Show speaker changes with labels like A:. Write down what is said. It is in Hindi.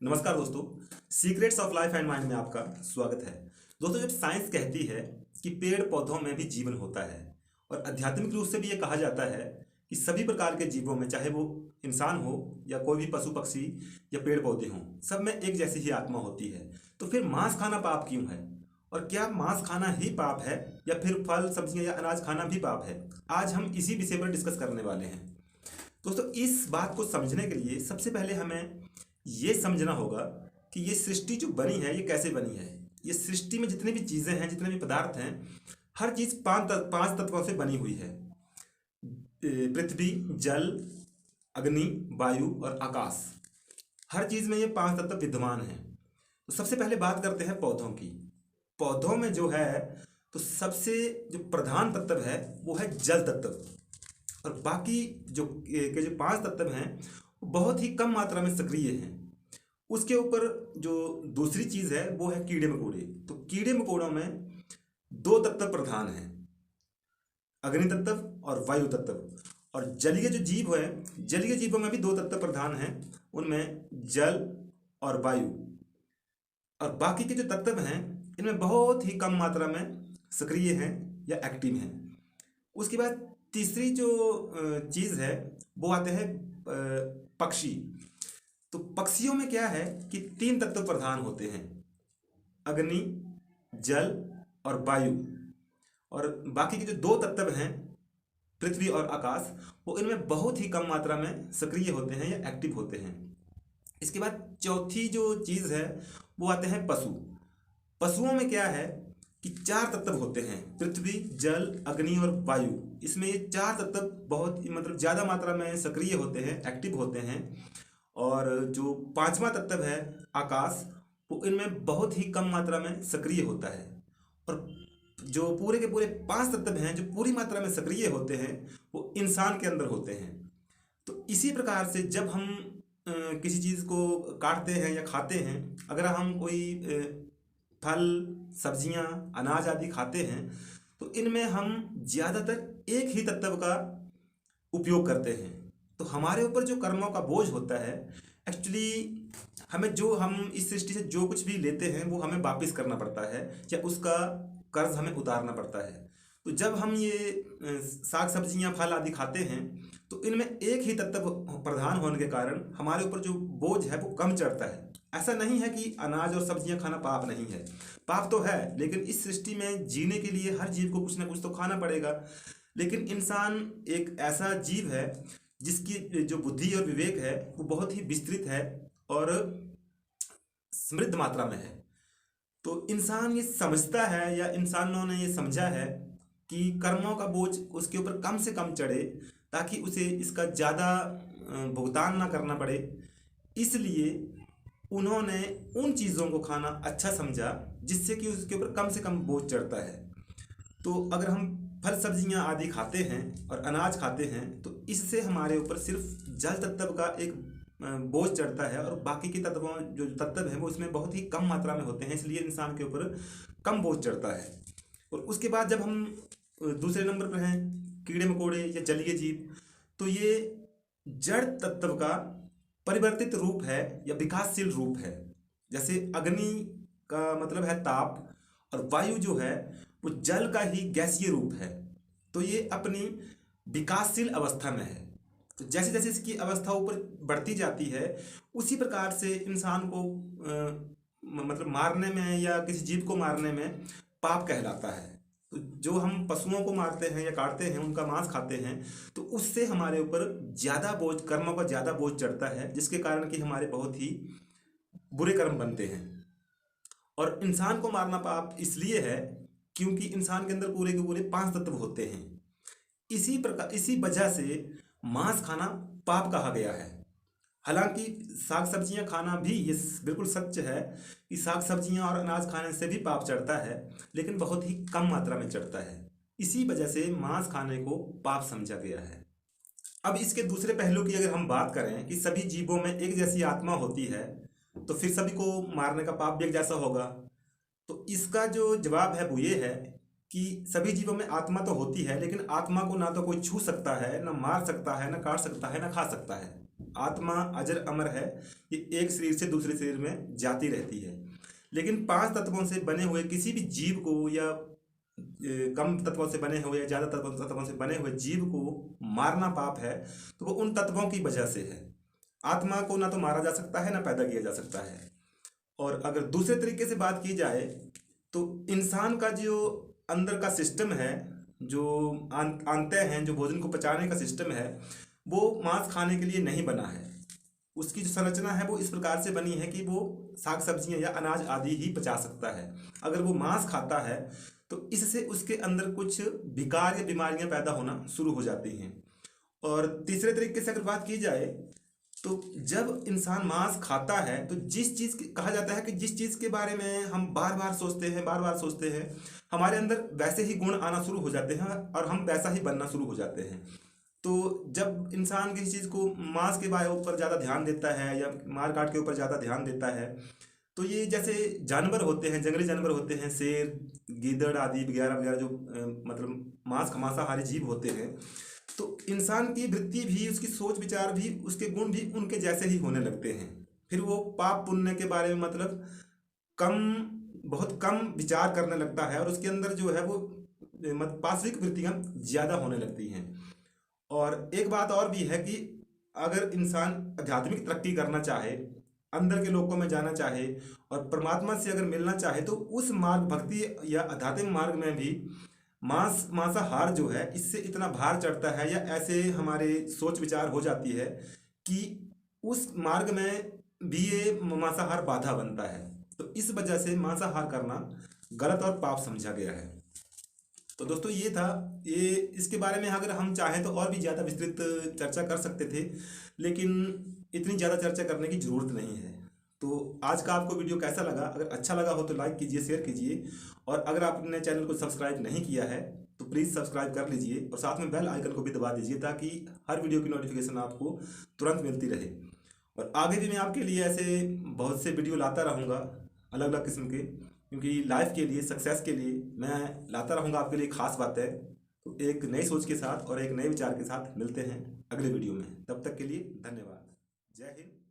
A: नमस्कार दोस्तों। Secrets of life and mind में आपका स्वागत है। दोस्तों, जब साइंस कहती है कि पेड़ पौधों में भी जीवन होता है और आध्यात्मिक रूप से भी ये कहा जाता है कि सभी प्रकार के जीवों में, चाहे वो इंसान हो या कोई भी पशु पक्षी या पेड़ पौधे हों, सब में एक जैसी ही आत्मा होती है। तो फिर मांस खाना पाप क्यों है? और क्या मांस खाना ही पाप है या फिर फल सब्जियां या अनाज खाना भी पाप है? आज हम इसी विषय पर डिस्कस करने वाले हैं। दोस्तों, इस बात को समझने के लिए सबसे पहले हमें ये समझना होगा कि ये सृष्टि जो बनी है ये कैसे बनी है। ये सृष्टि में जितनी भी चीज़ें हैं, जितने भी पदार्थ हैं, हर चीज़ पांच तत्वों से बनी हुई है। पृथ्वी, जल, अग्नि, वायु और आकाश। हर चीज़ में ये पांच तत्व विद्यमान हैं। तो सबसे पहले बात करते हैं पौधों की। पौधों में जो है, तो सबसे जो प्रधान तत्व है वो है जल तत्व। और बाकी जो पांच तत्व हैं वो बहुत ही कम मात्रा में सक्रिय हैं। उसके ऊपर जो दूसरी चीज़ है वो है कीड़े मकोड़े। तो कीड़े मकोड़ों में दो तत्व प्रधान हैं, अग्नि तत्व और वायु तत्व। और जलीय जो जीव है, जलीय जीवों में भी दो तत्व प्रधान हैं, उनमें जल और वायु। और बाकी के जो तत्व हैं इनमें बहुत ही कम मात्रा में सक्रिय हैं या एक्टिव हैं। उसके बाद तीसरी जो चीज़ है वो आते हैं पक्षी। तो पक्षियों में क्या है कि तीन तत्व प्रधान होते हैं, अग्नि, जल और वायु। और बाकी के जो दो तत्व हैं, पृथ्वी और आकाश, वो इनमें बहुत ही कम मात्रा में सक्रिय होते हैं या एक्टिव होते हैं। इसके बाद चौथी जो चीज़ है वो आते हैं पशु। पशुओं में क्या है कि चार तत्व होते हैं, पृथ्वी, जल, अग्नि और वायु। इसमें ये चार तत्व बहुत ज़्यादा मात्रा में सक्रिय होते हैं, एक्टिव होते हैं। और जो पांचवा तत्व है आकाश, वो इनमें बहुत ही कम मात्रा में सक्रिय होता है। और जो पूरे के पूरे पांच तत्व हैं जो पूरी मात्रा में सक्रिय होते हैं वो इंसान के अंदर होते हैं। तो इसी प्रकार से जब हम किसी चीज़ को काटते हैं या खाते हैं, अगर हम कोई फल, सब्जियां, अनाज आदि खाते हैं, तो इनमें हम ज़्यादातर एक ही तत्व का उपयोग करते हैं। तो हमारे ऊपर जो कर्मों का बोझ होता है, एक्चुअली हम इस सृष्टि से जो कुछ भी लेते हैं वो हमें वापस करना पड़ता है या उसका कर्ज हमें उतारना पड़ता है। तो जब हम ये साग सब्जियां, फल आदि खाते हैं, तो इनमें एक ही तत्व प्रधान होने के कारण हमारे ऊपर जो बोझ है वो कम चढ़ता है। ऐसा नहीं है कि अनाज और सब्जियां खाना पाप नहीं है, पाप तो है, लेकिन इस सृष्टि में जीने के लिए हर जीव को कुछ ना कुछ तो खाना पड़ेगा। लेकिन इंसान एक ऐसा जीव है जिसकी जो बुद्धि और विवेक है वो बहुत ही विस्तृत है और समृद्ध मात्रा में है। तो इंसान ये समझता है या इंसानों ने ये समझा है कि कर्मों का बोझ उसके ऊपर कम से कम चढ़े ताकि उसे इसका ज़्यादा भुगतान ना करना पड़े। इसलिए उन्होंने उन चीज़ों को खाना अच्छा समझा जिससे कि उसके ऊपर कम से कम बोझ चढ़ता है। तो अगर हम फल सब्जियां आदि खाते हैं और अनाज खाते हैं, तो इससे हमारे ऊपर सिर्फ जल तत्व का एक बोझ चढ़ता है और बाकी के तत्वों जो तत्व हैं वो इसमें बहुत ही कम मात्रा में होते हैं, इसलिए इंसान के ऊपर कम बोझ चढ़ता है। और उसके बाद जब हम दूसरे नंबर पर हैं कीड़े मकोड़े या जलीय जीव, तो ये जड़ तत्व का परिवर्तित रूप है या विकासशील रूप है। जैसे अग्नि का मतलब है ताप और वायु जो है वो जल का ही गैसीय रूप है। तो ये अपनी विकासशील अवस्था में है। तो जैसे जैसे इसकी अवस्था ऊपर बढ़ती जाती है, उसी प्रकार से इंसान को मारने में या किसी जीव को मारने में पाप कहलाता है। तो जो हम पशुओं को मारते हैं या काटते हैं, उनका मांस खाते हैं, तो उससे हमारे ऊपर ज़्यादा बोझ, कर्मों का ज़्यादा बोझ चढ़ता है, जिसके कारण कि हमारे बहुत ही बुरे कर्म बनते हैं। और इंसान को मारना पाप इसलिए है क्योंकि इंसान के अंदर पूरे के पूरे पांच तत्व होते हैं। इसी वजह से मांस खाना पाप कहा गया है। हालांकि साग सब्जियां खाना भी, ये बिल्कुल सच है कि साग सब्जियां और अनाज खाने से भी पाप चढ़ता है, लेकिन बहुत ही कम मात्रा में चढ़ता है। इसी वजह से मांस खाने को पाप समझा गया है। अब इसके दूसरे पहलू की अगर हम बात करें कि सभी जीवों में एक जैसी आत्मा होती है, तो फिर सभी को मारने का पाप भी एक जैसा होगा। तो इसका जो जवाब है वो ये है कि सभी जीवों में आत्मा तो होती है, लेकिन आत्मा को ना तो कोई छू सकता है, ना मार सकता है, ना काट सकता है, ना खा सकता है। आत्मा अजर अमर है, ये एक शरीर से दूसरे शरीर में जाती रहती है। लेकिन 5 तत्वों से बने हुए किसी भी जीव को या कम तत्वों से बने हुए या ज़्यादा तत्वों से बने हुए जीव को मारना पाप है, तो वो उन तत्वों की वजह से है। आत्मा को ना तो मारा जा सकता है ना पैदा किया जा सकता है। और अगर दूसरे तरीके से बात की जाए तो इंसान का जो अंदर का सिस्टम है, जो आंतें हैं, जो भोजन को पचाने का सिस्टम है, वो मांस खाने के लिए नहीं बना है। उसकी जो संरचना है वो इस प्रकार से बनी है कि वो साग सब्जियां या अनाज आदि ही पचा सकता है। अगर वो मांस खाता है तो इससे उसके अंदर कुछ विकार या बीमारियां पैदा होना शुरू हो जाती हैं। और तीसरे तरीके से अगर बात की जाए तो जब इंसान मांस खाता है तो जिस चीज़ कहा जाता है कि जिस चीज़ के बारे में हम बार बार सोचते हैं, हमारे अंदर वैसे ही गुण आना शुरू हो जाते हैं और हम वैसा ही बनना शुरू हो जाते हैं। तो जब इंसान किसी चीज़ को मांस के बारे ऊपर ज़्यादा ध्यान देता है या मार काट के ऊपर ज़्यादा ध्यान देता है, तो ये जैसे जानवर होते हैं, जंगली जानवर होते हैं, शेर, गीदड़ आदि वगैरह वगैरह, जो मतलब मांसाहारी जीव होते हैं, तो इंसान की वृत्ति भी, उसकी सोच विचार भी, उसके गुण भी उनके जैसे ही होने लगते हैं। फिर वो पाप पुण्य के बारे में मतलब कम, बहुत कम विचार करने लगता है और उसके अंदर जो है वो पाश्विक वृत्तियाँ ज़्यादा होने लगती हैं। और एक बात और भी है कि अगर इंसान आध्यात्मिक तरक्की करना चाहे, अंदर के लोकों में जाना चाहे और परमात्मा से अगर मिलना चाहे, तो उस मार्ग, भक्ति या आध्यात्मिक मार्ग में भी मांसाहार जो है, इससे इतना भार चढ़ता है या ऐसे हमारे सोच विचार हो जाती है कि उस मार्ग में भी ये मांसाहार बाधा बनता है। तो इस वजह से मांसाहार करना गलत और पाप समझा गया है। तो दोस्तों ये था, ये इसके बारे में अगर हम चाहें तो और भी ज़्यादा विस्तृत चर्चा कर सकते थे, लेकिन इतनी ज़्यादा चर्चा करने की ज़रूरत नहीं है। तो आज का आपको वीडियो कैसा लगा? अगर अच्छा लगा हो तो लाइक कीजिए, शेयर कीजिए, और अगर आपने चैनल को सब्सक्राइब नहीं किया है तो प्लीज़ सब्सक्राइब कर लीजिए और साथ में बेल आइकन को भी दबा दीजिए ताकि हर वीडियो की नोटिफिकेशन आपको तुरंत मिलती रहे। और आगे भी मैं आपके लिए ऐसे बहुत से वीडियो लाता रहूँगा, अलग अलग किस्म के, क्योंकि लाइफ के लिए, सक्सेस के लिए मैं लाता रहूँगा आपके लिए खास बातें। तो एक नई सोच के साथ और एक नए विचार के साथ मिलते हैं अगले वीडियो में। तब तक के लिए धन्यवाद। जय हिंद।